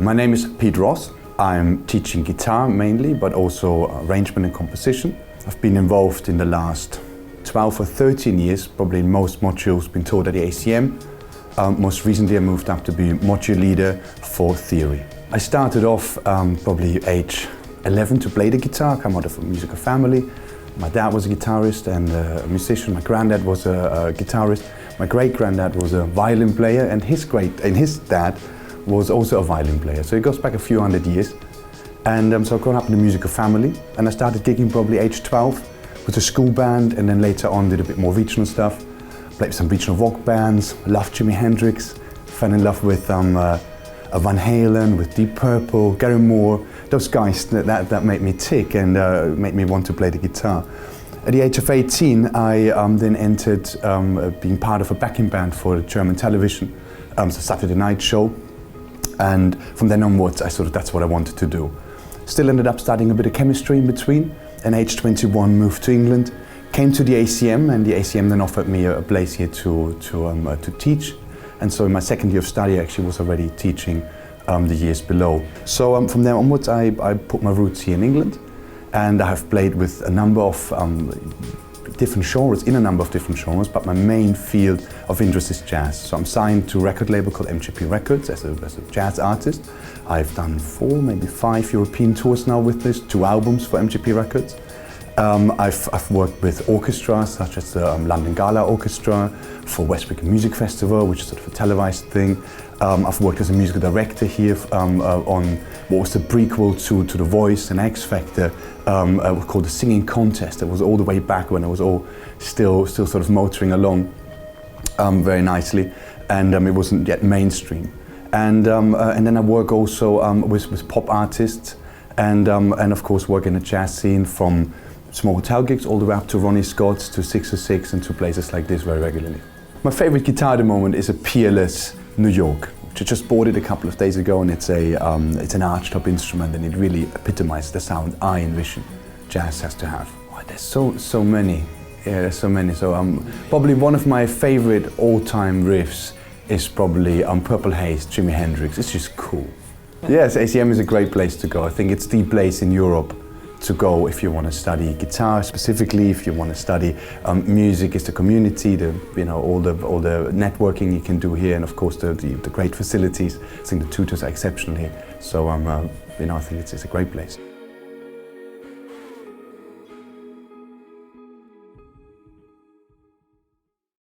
My name is Roth. I'm teaching guitar mainly, but also arrangement and composition. I've been involved in the last 12 or 13 years, probably in most modules, been taught at the ACM. Most recently I moved up to be module leader for theory. I started off probably age 11 to play the guitar. I come out of a musical family. My dad was a guitarist and a musician. My granddad was a guitarist. My great-granddad was a violin player, and his dad was also a violin player. So it goes back a few hundred years. And so I've grown up in a musical family, and I started gigging probably age 12 with a school band, and then later on did a bit more regional stuff. Played some regional rock bands, loved Jimi Hendrix, fell in love with Van Halen, with Deep Purple, Gary Moore. Those guys that made me tick and made me want to play the guitar. At the age of 18, I then entered being part of a backing band for German television, so Saturday Night Show. And from then onwards, that's what I wanted to do. Still ended up studying a bit of chemistry in between, and age 21 moved to England, came to the ACM, and the ACM then offered me a place here to teach. And so in my second year of study, I actually was already teaching the years below. So from there onwards, I put my roots here in England, and I have played with a number of different genres, but my main field of interest is jazz. So I'm signed to a record label called MGP Records as a jazz artist. I've done 4, maybe 5 European tours now with this, 2 albums for MGP Records. I've worked with orchestras such as the London Gala Orchestra for West Wigan Music Festival, which is sort of a televised thing. I've worked as a musical director here on what was the prequel to The Voice and X Factor, called the Singing Contest. That was all the way back when I was all still sort of motoring along very nicely, and it wasn't yet mainstream. And then I work also with pop artists, and of course work in the jazz scene from small hotel gigs all the way up to Ronnie Scott's, to 606, and to places like this very regularly. My favorite guitar at the moment is a Peerless New York, which I just bought it a couple of days ago, and it's an archtop instrument, and it really epitomizes the sound I envision jazz has to have. Oh, there's so many. Yeah, there's so many. So probably one of my favorite all-time riffs is probably Purple Haze, Jimi Hendrix. It's just cool. Yes, ACM is a great place to go. I think it's the place in Europe to go if you want to study guitar, specifically if you want to study music. It's the community, all the networking you can do here, and of course the great facilities. I think the tutors are exceptional here. So I think it's a great place.